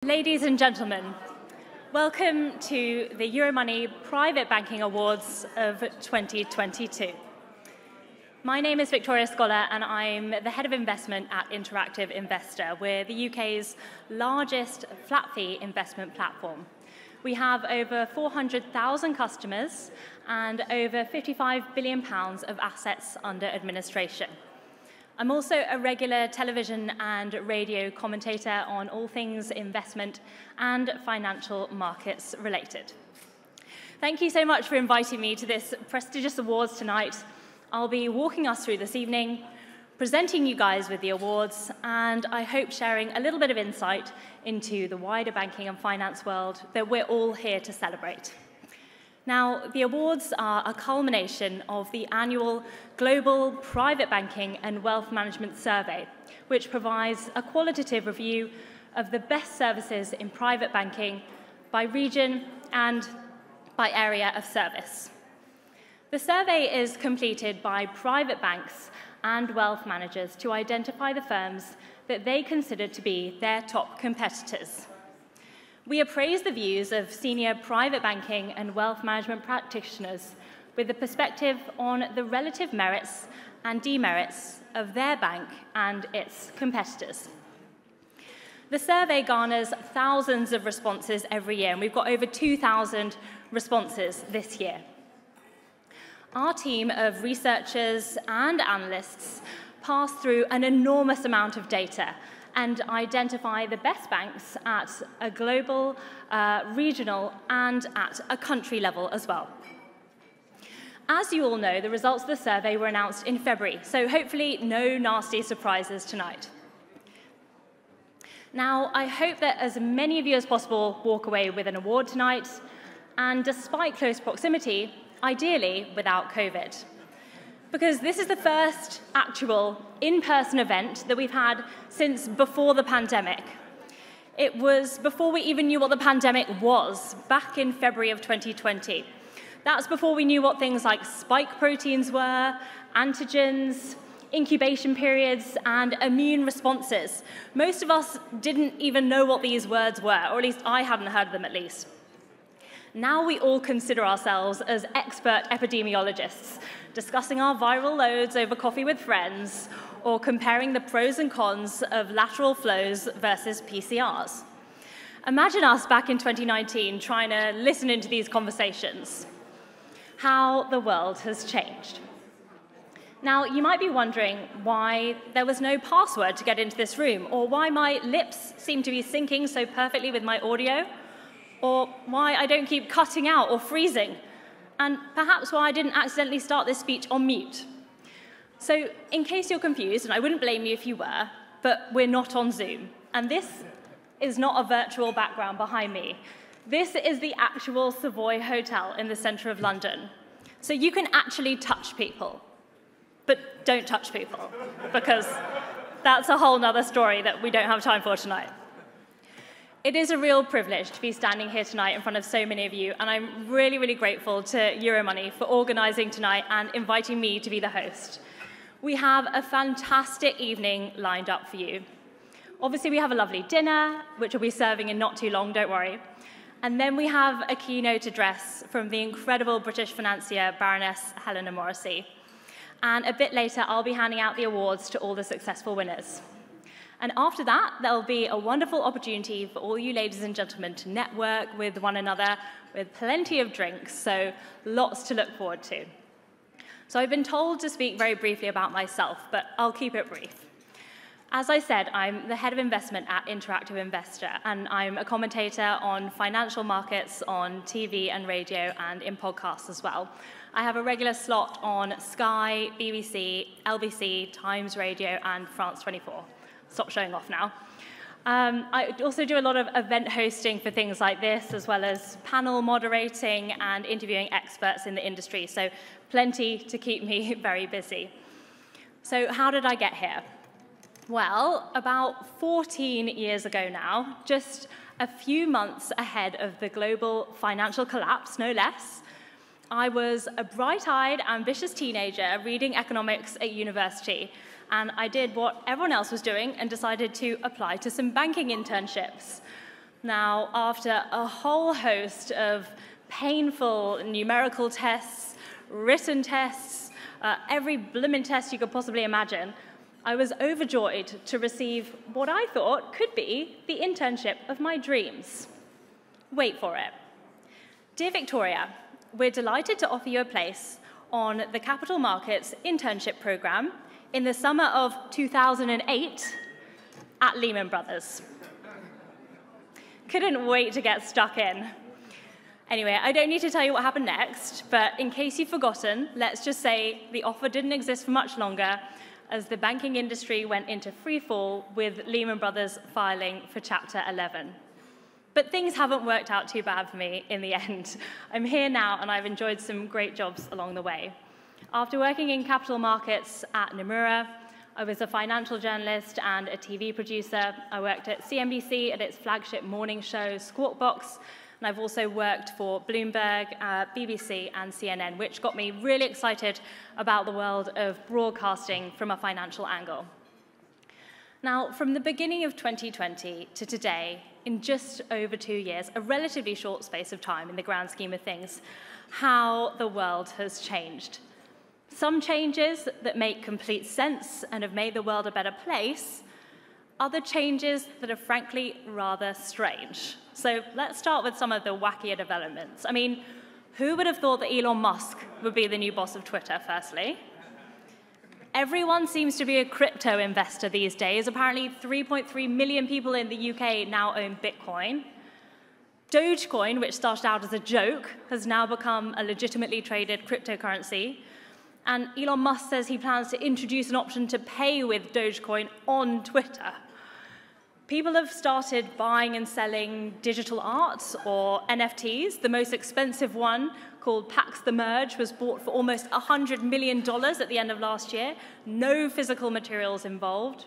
Ladies and gentlemen, welcome to the Euromoney Private Banking Awards of 2022. My name is Victoria Scholar and I'm the Head of Investment at Interactive Investor. We're the UK's largest flat-fee investment platform. We have over 400,000 customers and over £55 billion of assets under administration. I'm also a regular television and radio commentator on all things investment and financial markets related. Thank you so much for inviting me to this prestigious awards tonight. I'll be walking us through this evening, presenting you guys with the awards, and I hope sharing a little bit of insight into the wider banking and finance world that we're all here to celebrate. Now, the awards are a culmination of the annual Global Private Banking and Wealth Management Survey, which provides a qualitative review of the best services in private banking by region and by area of service. The survey is completed by private banks and wealth managers to identify the firms that they consider to be their top competitors. We appraise the views of senior private banking and wealth management practitioners with a perspective on the relative merits and demerits of their bank and its competitors. The survey garners thousands of responses every year, and we've got over 2,000 responses this year. Our team of researchers and analysts pass through an enormous amount of data and identify the best banks at a global, regional, and at a country level as well. As you all know, the results of the survey were announced in February, so hopefully no nasty surprises tonight. Now, I hope that as many of you as possible walk away with an award tonight, and despite close proximity, ideally without COVID. Because this is the first actual in-person event that we've had since before the pandemic. It was before we even knew what the pandemic was, back in February of 2020. That's before we knew what things like spike proteins were, antigens, incubation periods, and immune responses. Most of us didn't even know what these words were, or at least I hadn't heard them at least. Now we all consider ourselves as expert epidemiologists, discussing our viral loads over coffee with friends, or comparing the pros and cons of lateral flows versus PCRs. Imagine us back in 2019 trying to listen into these conversations. How the world has changed. Now, you might be wondering why there was no password to get into this room, or why my lips seem to be syncing so perfectly with my audio, or why I don't keep cutting out or freezing, and perhaps why I didn't accidentally start this speech on mute. So, in case you're confused, and I wouldn't blame you if you were, but we're not on Zoom, and this is not a virtual background behind me. This is the actual Savoy Hotel in the centre of London. So you can actually touch people, but don't touch people, because that's a whole nother story that we don't have time for tonight. It is a real privilege to be standing here tonight in front of so many of you, and I'm really, really grateful to Euromoney for organising tonight and inviting me to be the host. We have a fantastic evening lined up for you. Obviously, we have a lovely dinner, which we'll be serving in not too long, don't worry. And then we have a keynote address from the incredible British financier, Baroness Helena Morrissey. And a bit later, I'll be handing out the awards to all the successful winners. And after that, there'll be a wonderful opportunity for all you ladies and gentlemen to network with one another with plenty of drinks, so lots to look forward to. So I've been told to speak very briefly about myself, but I'll keep it brief. As I said, I'm the head of investment at Interactive Investor, and I'm a commentator on financial markets on TV and radio and in podcasts as well. I have a regular slot on Sky, BBC, LBC, Times Radio, and France 24. Stop showing off now. I also do a lot of event hosting for things like this, as well as panel moderating and interviewing experts in the industry, so plenty to keep me very busy. So how did I get here? Well, about 14 years ago now, just a few months ahead of the global financial collapse, no less, I was a bright-eyed, ambitious teenager reading economics at university, and I did what everyone else was doing and decided to apply to some banking internships. Now, after a whole host of painful numerical tests, written tests, every blimmin' test you could possibly imagine, I was overjoyed to receive what I thought could be the internship of my dreams. Wait for it. Dear Victoria, we're delighted to offer you a place on the Capital Markets Internship Programme in the summer of 2008 at Lehman Brothers. Couldn't wait to get stuck in. Anyway, I don't need to tell you what happened next, but in case you've forgotten, let's just say the offer didn't exist for much longer as the banking industry went into free fall with Lehman Brothers filing for Chapter 11. But things haven't worked out too bad for me in the end. I'm here now and I've enjoyed some great jobs along the way. After working in capital markets at Nomura, I was a financial journalist and a TV producer. I worked at CNBC at its flagship morning show, Squawk Box, and I've also worked for Bloomberg, BBC, and CNN, which got me really excited about the world of broadcasting from a financial angle. Now, from the beginning of 2020 to today, in just over 2 years, a relatively short space of time in the grand scheme of things, how the world has changed. Some changes that make complete sense and have made the world a better place, other changes that are frankly rather strange. So let's start with some of the wackier developments. I mean, who would have thought that Elon Musk would be the new boss of Twitter, firstly? Everyone seems to be a crypto investor these days. Apparently 3.3 million people in the UK now own Bitcoin. Dogecoin, which started out as a joke, has now become a legitimately traded cryptocurrency. And Elon Musk says he plans to introduce an option to pay with Dogecoin on Twitter. People have started buying and selling digital art or NFTs. The most expensive one, called Pax the Merge, was bought for almost $100 million at the end of last year. No physical materials involved.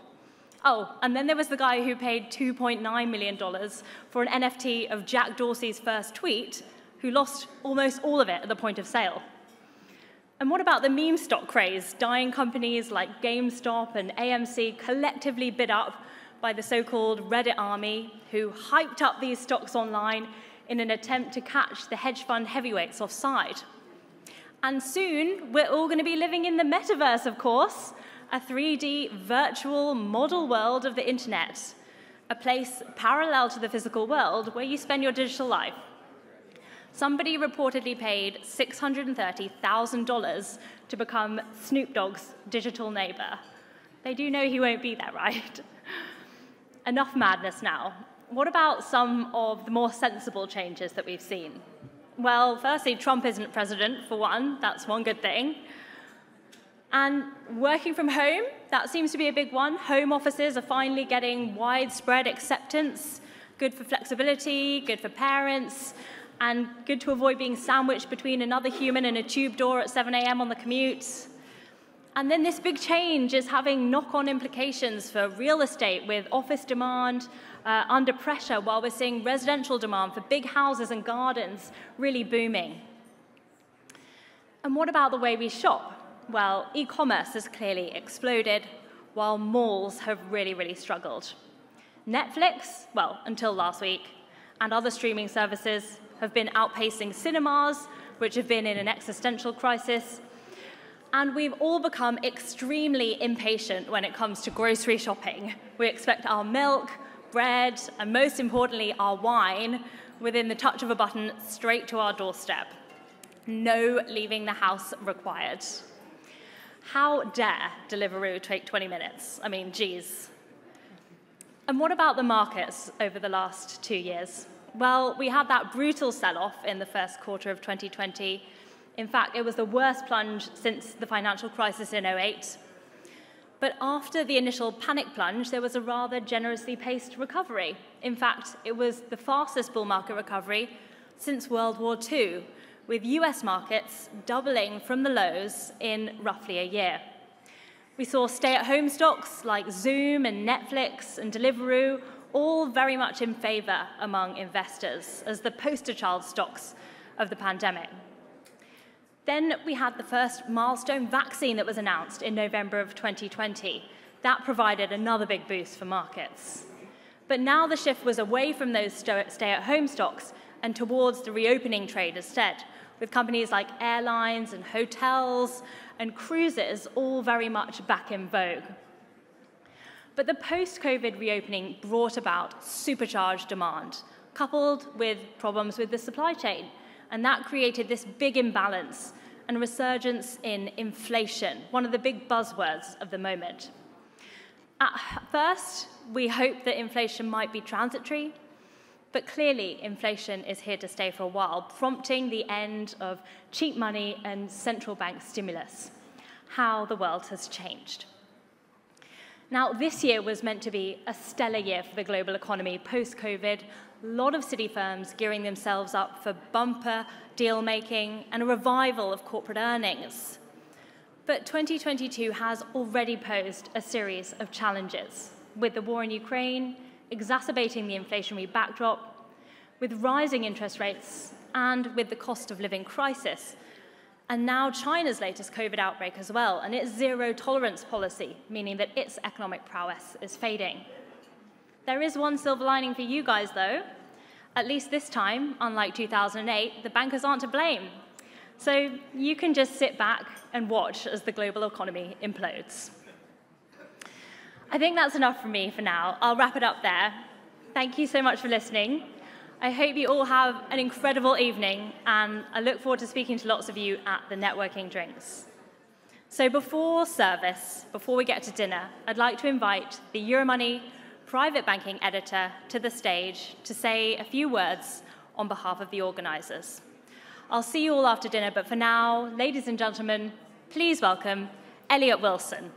Oh, and then there was the guy who paid $2.9 million for an NFT of Jack Dorsey's first tweet, who lost almost all of it at the point of sale. And what about the meme stock craze? Dying companies like GameStop and AMC collectively bid up by the so-called Reddit army, who hyped up these stocks online in an attempt to catch the hedge fund heavyweights offside. And soon, we're all going to be living in the metaverse, of course, a 3D virtual model world of the internet, a place parallel to the physical world where you spend your digital life. Somebody reportedly paid $630,000 to become Snoop Dogg's digital neighbor. They do know he won't be there, right? Enough madness now. What about some of the more sensible changes that we've seen? Well, firstly, Trump isn't president, for one. That's one good thing. And working from home, that seems to be a big one. Home offices are finally getting widespread acceptance. Good for flexibility, good for parents, and good to avoid being sandwiched between another human and a tube door at 7 a.m. on the commute. And then this big change is having knock-on implications for real estate, with office demand under pressure, while we're seeing residential demand for big houses and gardens really booming. And what about the way we shop? Well, e-commerce has clearly exploded, while malls have really struggled. Netflix, well, until last week, and other streaming services have been outpacing cinemas, which have been in an existential crisis. And we've all become extremely impatient when it comes to grocery shopping. We expect our milk, bread, and most importantly, our wine within the touch of a button straight to our doorstep. No leaving the house required. How dare Deliveroo take 20 minutes? I mean, geez. And what about the markets over the last 2 years? Well, we had that brutal sell-off in the first quarter of 2020. In fact, it was the worst plunge since the financial crisis in 2008. But after the initial panic plunge, there was a rather generously paced recovery. In fact, it was the fastest bull market recovery since World War II, with US markets doubling from the lows in roughly a year. We saw stay-at-home stocks like Zoom and Netflix and Deliveroo all very much in favor among investors as the poster child stocks of the pandemic. Then we had the first milestone vaccine that was announced in November of 2020. That provided another big boost for markets. But now the shift was away from those stay-at-home stocks and towards the reopening trade instead, with companies like airlines and hotels and cruises all very much back in vogue. But the post-COVID reopening brought about supercharged demand, coupled with problems with the supply chain, and that created this big imbalance and resurgence in inflation, one of the big buzzwords of the moment. At first, we hoped that inflation might be transitory, but clearly inflation is here to stay for a while, prompting the end of cheap money and central bank stimulus. How the world has changed. Now, this year was meant to be a stellar year for the global economy post-COVID. A lot of city firms gearing themselves up for bumper deal-making and a revival of corporate earnings. But 2022 has already posed a series of challenges, with the war in Ukraine exacerbating the inflationary backdrop, with rising interest rates, and with the cost of living crisis. And now China's latest COVID outbreak as well, and its zero-tolerance policy, meaning that its economic prowess is fading. There is one silver lining for you guys, though. At least this time, unlike 2008, the bankers aren't to blame. So you can just sit back and watch as the global economy implodes. I think that's enough from me for now. I'll wrap it up there. Thank you so much for listening. I hope you all have an incredible evening, and I look forward to speaking to lots of you at the networking drinks. So before service, before we get to dinner, I'd like to invite the Euromoney private banking editor to the stage to say a few words on behalf of the organisers. I'll see you all after dinner, but for now, ladies and gentlemen, please welcome Elliot Wilson.